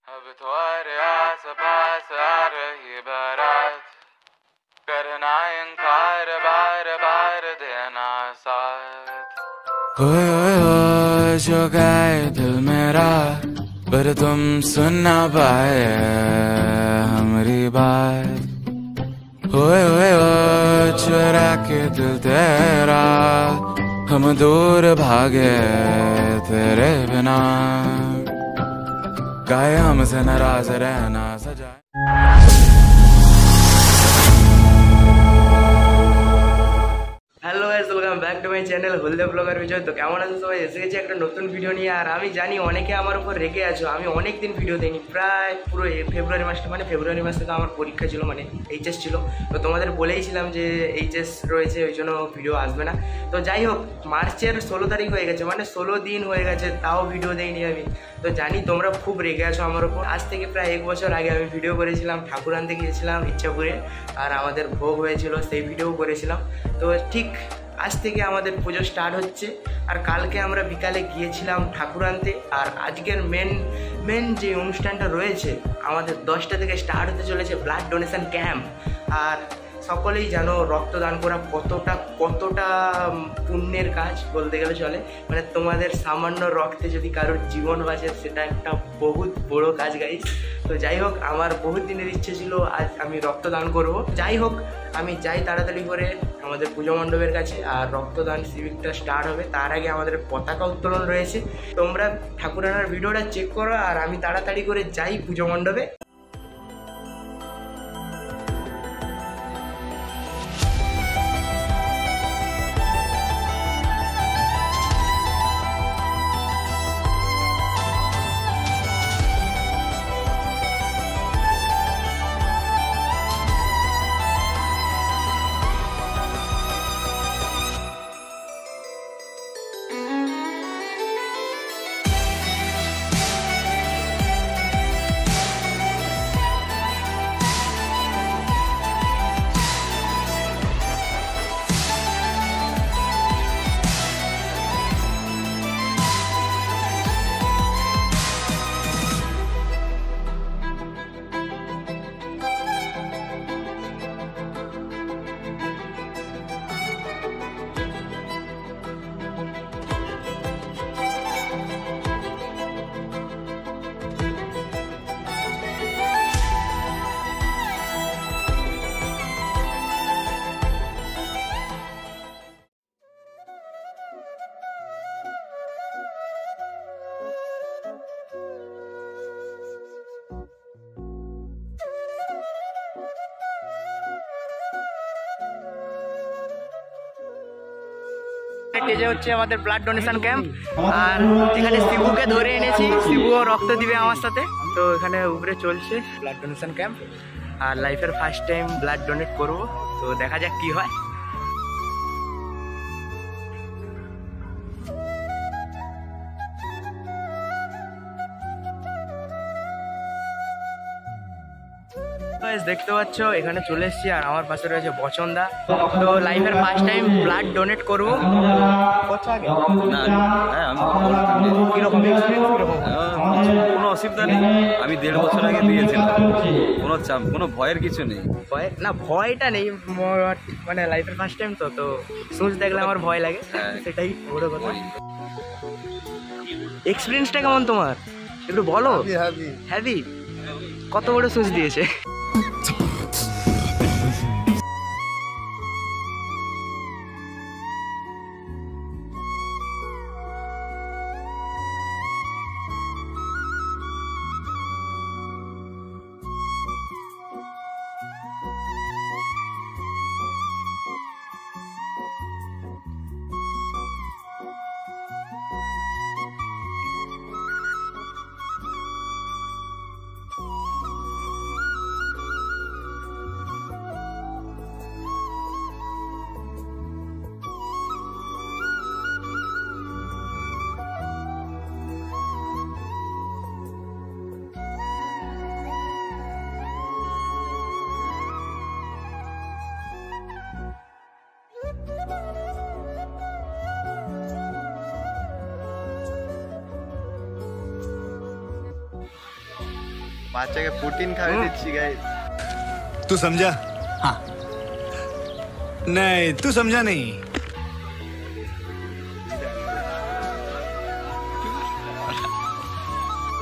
अब तुम्हारे आस पास आ रही बारात, करना इनकार बार बार देना साथ। ओए जो गए दिल मेरा, पर तुम सुन ना पाए हमारी बात। ओए चुरा के दिल तेरा, हम दूर भागे तेरे बिना, गाए हमसे नाराज रहना सजा। Hello guys, welcome back to my channel হলদে ব্লগার বিজয়। তো কেমন আছো সবাই? এসে গেছি একটা নতুন ভিডিও নিয়ে। আর আমি জানি অনেকে আমার উপর রেগে আছো, আমি অনেক দিন ভিডিও দিইনি, প্রায় পুরো ফেব্রুয়ারি মাসটা, মানে ফেব্রুয়ারি মাস থেকে আমার পরীক্ষা ছিল, মানে এইচএস ছিল। তো তোমাদের বলেইছিলাম যে এইচএস রয়েছে, ওই জন্য ভিডিও আসবে না। তো যাই হোক, মার্চের 16 তারিখ হয়ে গেছে, মানে 16 দিন হয়ে গেছে, তাও ভিডিও দেইনি আমি। তো জানি তোমরা খুব রেগে আছো আমার উপর। আজ থেকে প্রায় 1 বছর আগে আমি ভিডিও করেছিলাম, ঠাকুর আনতে গিয়েছিলাম ইচ্ছাপুরে, আর আমাদের ভোগ হয়েছিল, সেই ভিডিও করেছিলাম। তো ঠিক আজ থেকে আমাদের পুজো স্টার্ট হচ্ছে। আর কালকে আমরা বিকালে গিয়েছিলাম ঠাকুর আনতে। আর আজকের মেন যে অনুষ্ঠানটা রয়েছে আমাদের 10টা থেকে স্টার্ট হতে চলেছে ব্লাড ডোনেশন ক্যাম্প। আর সকলেই জানো রক্তদান করা কতটা পুণ্যের কাজ বলতে গেলে চলে। মানে তোমাদের সামান্য রক্তে যদি কারোর জীবন বাঁচে, সেটা একটা বহুত বড় কাজ গাইস। তো যাই হোক, আমার বহুত দিনের ইচ্ছে ছিল আজ আমি রক্তদান করব। যাই হোক, আমি যাই তাড়াতাড়ি করে আমাদের পুজো মণ্ডপের কাছে, আর রক্তদান শিবিরটা স্টার্ট হবে। তার আগে আমাদের পতাকা উত্তোলন রয়েছে। তোমরা ঠাকুর আনার ভিডিওটা চেক করো, আর আমি তাড়াতাড়ি করে যাই পুজো মণ্ডপে। যে হচ্ছে আমাদের ব্লাড ডোনেশন ক্যাম্প। আর এখানে শিবুকে ধরে এনেছি, শিবুও রক্ত দিবে আমার সাথে। তো এখানে উপরে চলছে ব্লাড ডোনেশন ক্যাম্প, আর লাইফের ফার্স্ট টাইম ব্লাড ডোনেট করবো। তো দেখা যাক কি হয়। দেখতে পাচ্ছ এখানে চলে এসেছি, আর আমার পাশে রয়েছে বচনদা। তো লাইফের ফার্স্ট টাইম ব্লাড ডোনেট করবো। কোনো অসুবিধা নেই, আমি 1.5 বছর আগে দিয়েছিলাম, কোনো ভয়ের কিছু নেই। ভয়টা নেই, মানে লাইফের ফার্স্ট টাইম তো সুচ দেখলে আমার ভয় লাগে, সেটাই বড় কথা। এক্সপিরিয়েন্সটা কেমন তোমার একটু বলো। হ্যাভি কত বড় সুচ দিয়েছে। বাচ্চাকে প্রোটিন খাইয়ে দিচ্ছি গাইস। तू समझा? हाँ नहीं तू समझा नहीं।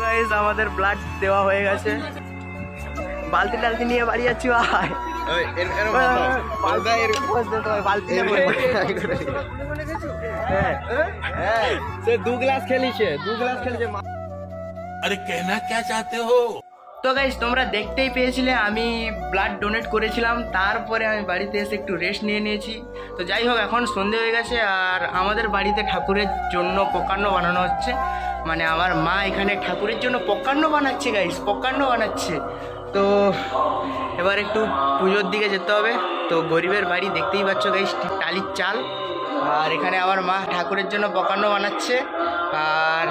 গাইস আমাদের ব্লাড দেওয়া হয়ে গেছে, বালতি টালতি নিয়ে বাড়ি যাচ্ছি ভাই। সে 2 গ্লাস খেলিছে, 2 গ্লাস খেলিছে। अरे कहना क्या चाहते हो? তো গাইস তোমরা দেখতেই পেয়েছিলে আমি ব্লাড ডোনেট করেছিলাম, তারপরে আমি বাড়িতে এসে একটু রেস্ট নিয়ে নিয়েছি। তো যাই হোক এখন সন্ধে হয়ে গেছে আর আমাদের বাড়িতে ঠাকুরের জন্য পকান্ন বানানো হচ্ছে, মানে আমার মা এখানে ঠাকুরের জন্য পকান্ন বানাচ্ছে গাইস, পকান্ন বানাচ্ছে। তো এবার একটু পুজোর দিকে যেতে হবে। তো গরিবের বাড়ি দেখতেই পাচ্ছ গাইস, টালির চাল, আর এখানে আমার মা ঠাকুরের জন্য পকান্ন বানাচ্ছে। আর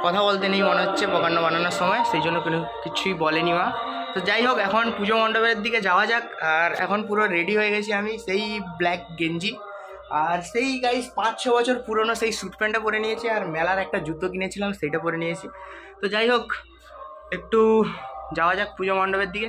কথা বলতে নেই মনে হচ্ছে পকান্ন বানানোর সময়, সেই জন্য কোনো কিছুই বলেনি মা। তো যাই হোক এখন পুজো মণ্ডপের দিকে যাওয়া যাক। আর এখন পুরো রেডি হয়ে গেছি আমি, সেই ব্ল্যাক গেঞ্জি আর সেই গাইস 5-6 বছর পুরনো সেই স্যুট প্যান্টটা পরে নিয়েছি, আর মেলার একটা জুতো কিনেছিলাম সেইটা পরে নিয়েছি। তো যাই হোক একটু যাওয়া যাক পুজো মণ্ডপের দিকে।